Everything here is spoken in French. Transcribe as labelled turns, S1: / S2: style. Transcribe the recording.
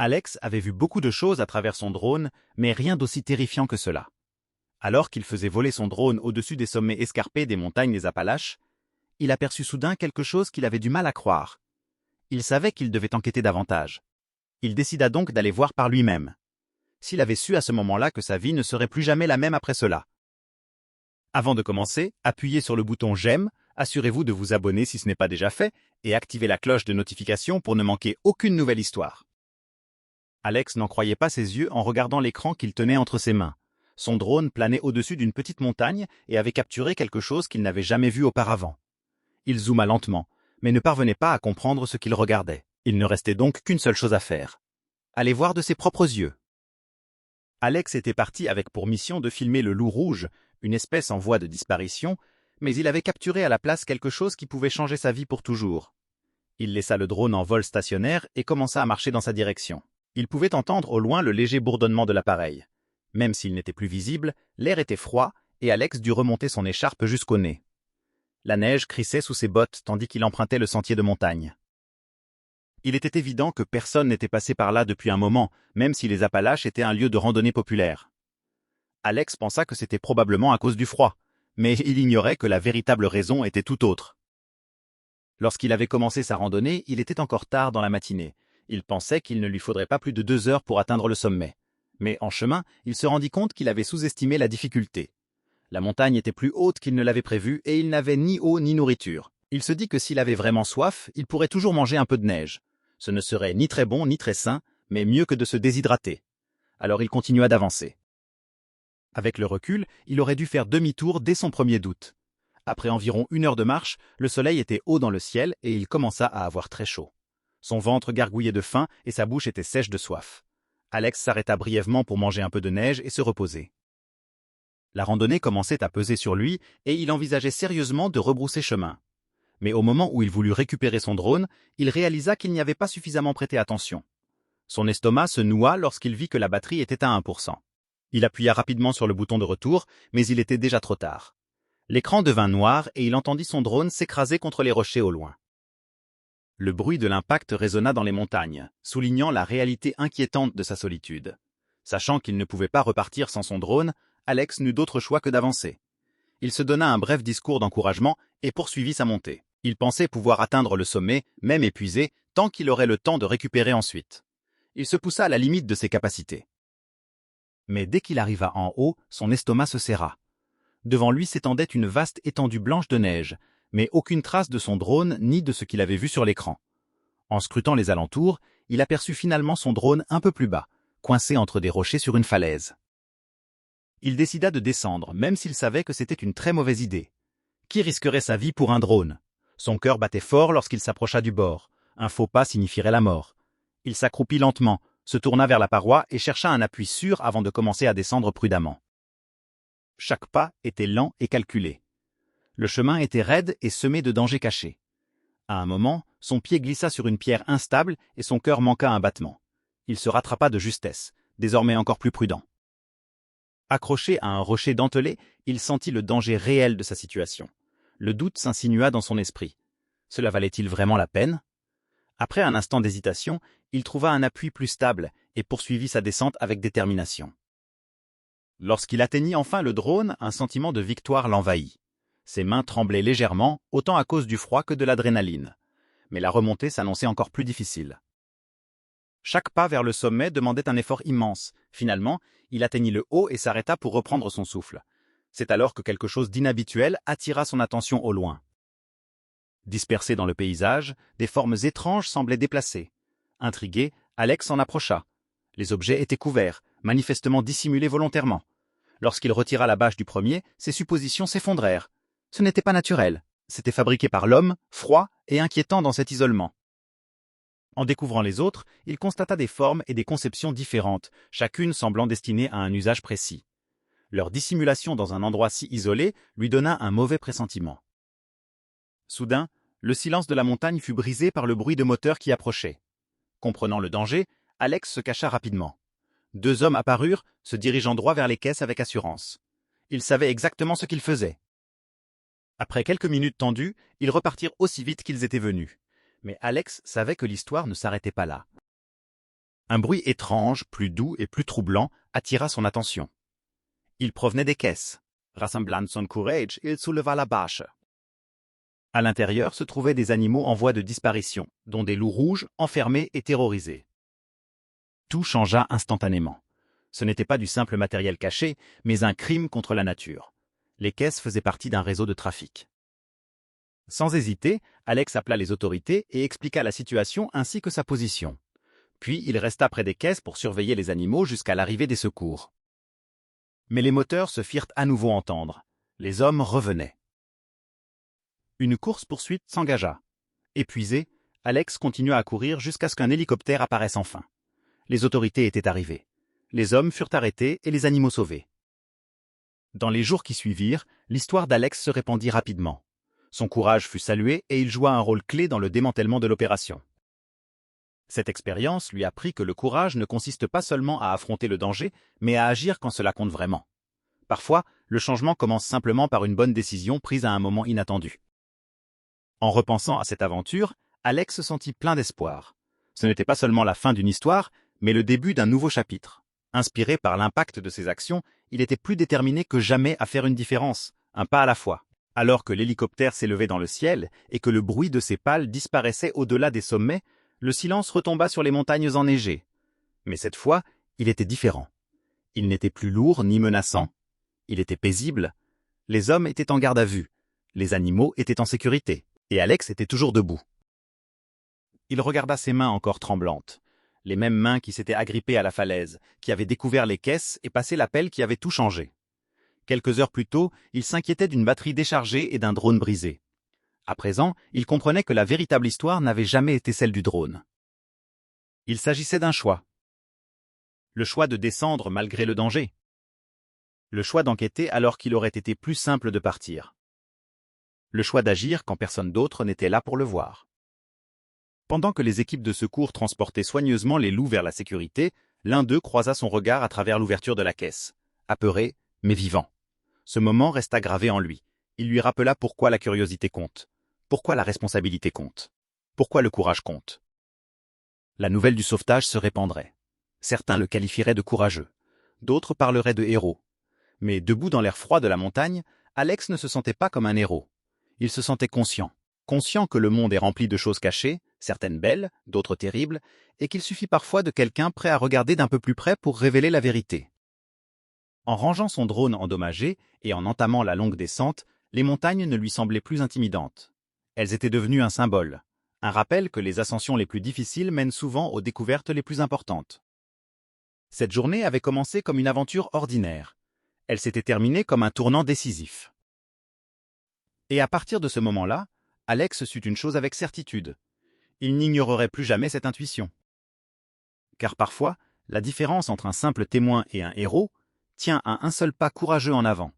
S1: Alex avait vu beaucoup de choses à travers son drone, mais rien d'aussi terrifiant que cela. Alors qu'il faisait voler son drone au-dessus des sommets escarpés des montagnes des Appalaches, il aperçut soudain quelque chose qu'il avait du mal à croire. Il savait qu'il devait enquêter davantage. Il décida donc d'aller voir par lui-même. S'il avait su à ce moment-là que sa vie ne serait plus jamais la même après cela. Avant de commencer, appuyez sur le bouton j'aime, assurez-vous de vous abonner si ce n'est pas déjà fait, et activez la cloche de notification pour ne manquer aucune nouvelle histoire. Alex n'en croyait pas ses yeux en regardant l'écran qu'il tenait entre ses mains. Son drone planait au-dessus d'une petite montagne et avait capturé quelque chose qu'il n'avait jamais vu auparavant. Il zooma lentement, mais ne parvenait pas à comprendre ce qu'il regardait. Il ne restait donc qu'une seule chose à faire. Aller voir de ses propres yeux. Alex était parti avec pour mission de filmer le loup rouge, une espèce en voie de disparition, mais il avait capturé à la place quelque chose qui pouvait changer sa vie pour toujours. Il laissa le drone en vol stationnaire et commença à marcher dans sa direction. Il pouvait entendre au loin le léger bourdonnement de l'appareil. Même s'il n'était plus visible, l'air était froid et Alex dut remonter son écharpe jusqu'au nez. La neige crissait sous ses bottes tandis qu'il empruntait le sentier de montagne. Il était évident que personne n'était passé par là depuis un moment, même si les Appalaches étaient un lieu de randonnée populaire. Alex pensa que c'était probablement à cause du froid, mais il ignorait que la véritable raison était tout autre. Lorsqu'il avait commencé sa randonnée, il était encore tard dans la matinée. Il pensait qu'il ne lui faudrait pas plus de 2 heures pour atteindre le sommet. Mais en chemin, il se rendit compte qu'il avait sous-estimé la difficulté. La montagne était plus haute qu'il ne l'avait prévu et il n'avait ni eau ni nourriture. Il se dit que s'il avait vraiment soif, il pourrait toujours manger un peu de neige. Ce ne serait ni très bon ni très sain, mais mieux que de se déshydrater. Alors il continua d'avancer. Avec le recul, il aurait dû faire demi-tour dès son premier doute. Après environ 1 heure de marche, le soleil était haut dans le ciel et il commença à avoir très chaud. Son ventre gargouillait de faim et sa bouche était sèche de soif. Alex s'arrêta brièvement pour manger un peu de neige et se reposer. La randonnée commençait à peser sur lui et il envisageait sérieusement de rebrousser chemin. Mais au moment où il voulut récupérer son drone, il réalisa qu'il n'y avait pas suffisamment prêté attention. Son estomac se noua lorsqu'il vit que la batterie était à 1%. Il appuya rapidement sur le bouton de retour, mais il était déjà trop tard. L'écran devint noir et il entendit son drone s'écraser contre les rochers au loin. Le bruit de l'impact résonna dans les montagnes, soulignant la réalité inquiétante de sa solitude. Sachant qu'il ne pouvait pas repartir sans son drone, Alex n'eut d'autre choix que d'avancer. Il se donna un bref discours d'encouragement et poursuivit sa montée. Il pensait pouvoir atteindre le sommet, même épuisé, tant qu'il aurait le temps de récupérer ensuite. Il se poussa à la limite de ses capacités. Mais dès qu'il arriva en haut, son estomac se serra. Devant lui s'étendait une vaste étendue blanche de neige, mais aucune trace de son drone ni de ce qu'il avait vu sur l'écran. En scrutant les alentours, il aperçut finalement son drone un peu plus bas, coincé entre des rochers sur une falaise. Il décida de descendre, même s'il savait que c'était une très mauvaise idée. Qui risquerait sa vie pour un drone? Son cœur battait fort lorsqu'il s'approcha du bord. Un faux pas signifierait la mort. Il s'accroupit lentement, se tourna vers la paroi et chercha un appui sûr avant de commencer à descendre prudemment. Chaque pas était lent et calculé. Le chemin était raide et semé de dangers cachés. À un moment, son pied glissa sur une pierre instable et son cœur manqua un battement. Il se rattrapa de justesse, désormais encore plus prudent. Accroché à un rocher dentelé, il sentit le danger réel de sa situation. Le doute s'insinua dans son esprit. Cela valait-il vraiment la peine? Après un instant d'hésitation, il trouva un appui plus stable et poursuivit sa descente avec détermination. Lorsqu'il atteignit enfin le drone, un sentiment de victoire l'envahit. Ses mains tremblaient légèrement, autant à cause du froid que de l'adrénaline. Mais la remontée s'annonçait encore plus difficile. Chaque pas vers le sommet demandait un effort immense. Finalement, il atteignit le haut et s'arrêta pour reprendre son souffle. C'est alors que quelque chose d'inhabituel attira son attention au loin. Dispersés dans le paysage, des formes étranges semblaient déplacées. Intrigué, Alex s'en approcha. Les objets étaient couverts, manifestement dissimulés volontairement. Lorsqu'il retira la bâche du premier, ses suppositions s'effondrèrent. Ce n'était pas naturel. C'était fabriqué par l'homme, froid et inquiétant dans cet isolement. En découvrant les autres, il constata des formes et des conceptions différentes, chacune semblant destinée à un usage précis. Leur dissimulation dans un endroit si isolé lui donna un mauvais pressentiment. Soudain, le silence de la montagne fut brisé par le bruit de moteurs qui approchaient. Comprenant le danger, Alex se cacha rapidement. 2 hommes apparurent, se dirigeant droit vers les caisses avec assurance. Ils savaient exactement ce qu'ils faisaient. Après quelques minutes tendues, ils repartirent aussi vite qu'ils étaient venus. Mais Alex savait que l'histoire ne s'arrêtait pas là. Un bruit étrange, plus doux et plus troublant, attira son attention. Il provenait des caisses. Rassemblant son courage, il souleva la bâche. À l'intérieur se trouvaient des animaux en voie de disparition, dont des loups rouges, enfermés et terrorisés. Tout changea instantanément. Ce n'était pas du simple matériel caché, mais un crime contre la nature. Les caisses faisaient partie d'un réseau de trafic. Sans hésiter, Alex appela les autorités et expliqua la situation ainsi que sa position. Puis il resta près des caisses pour surveiller les animaux jusqu'à l'arrivée des secours. Mais les moteurs se firent à nouveau entendre. Les hommes revenaient. Une course-poursuite s'engagea. Épuisé, Alex continua à courir jusqu'à ce qu'un hélicoptère apparaisse enfin. Les autorités étaient arrivées. Les hommes furent arrêtés et les animaux sauvés. Dans les jours qui suivirent, l'histoire d'Alex se répandit rapidement. Son courage fut salué et il joua un rôle clé dans le démantèlement de l'opération. Cette expérience lui apprit que le courage ne consiste pas seulement à affronter le danger, mais à agir quand cela compte vraiment. Parfois, le changement commence simplement par une bonne décision prise à un moment inattendu. En repensant à cette aventure, Alex se sentit plein d'espoir. Ce n'était pas seulement la fin d'une histoire, mais le début d'un nouveau chapitre. Inspiré par l'impact de ses actions, il était plus déterminé que jamais à faire une différence, un pas à la fois. Alors que l'hélicoptère s'élevait dans le ciel et que le bruit de ses pales disparaissait au-delà des sommets, le silence retomba sur les montagnes enneigées. Mais cette fois, il était différent. Il n'était plus lourd ni menaçant. Il était paisible. Les hommes étaient en garde à vue. Les animaux étaient en sécurité. Et Alex était toujours debout. Il regarda ses mains encore tremblantes. Les mêmes mains qui s'étaient agrippées à la falaise, qui avaient découvert les caisses et passé l'appel qui avait tout changé. Quelques heures plus tôt, il s'inquiétait d'une batterie déchargée et d'un drone brisé. À présent, il comprenait que la véritable histoire n'avait jamais été celle du drone. Il s'agissait d'un choix. Le choix de descendre malgré le danger. Le choix d'enquêter alors qu'il aurait été plus simple de partir. Le choix d'agir quand personne d'autre n'était là pour le voir. Pendant que les équipes de secours transportaient soigneusement les loups vers la sécurité, l'un d'eux croisa son regard à travers l'ouverture de la caisse. Apeuré, mais vivant. Ce moment resta gravé en lui. Il lui rappela pourquoi la curiosité compte, pourquoi la responsabilité compte, pourquoi le courage compte. La nouvelle du sauvetage se répandrait. Certains le qualifieraient de courageux, d'autres parleraient de héros. Mais debout dans l'air froid de la montagne, Alex ne se sentait pas comme un héros. Il se sentait conscient que le monde est rempli de choses cachées, certaines belles, d'autres terribles, et qu'il suffit parfois de quelqu'un prêt à regarder d'un peu plus près pour révéler la vérité. En rangeant son drone endommagé et en entamant la longue descente, les montagnes ne lui semblaient plus intimidantes. Elles étaient devenues un symbole, un rappel que les ascensions les plus difficiles mènent souvent aux découvertes les plus importantes. Cette journée avait commencé comme une aventure ordinaire. Elle s'était terminée comme un tournant décisif. Et à partir de ce moment-là, Alex sut une chose avec certitude. Il n'ignorerait plus jamais cette intuition. Car parfois, la différence entre un simple témoin et un héros tient à un seul pas courageux en avant.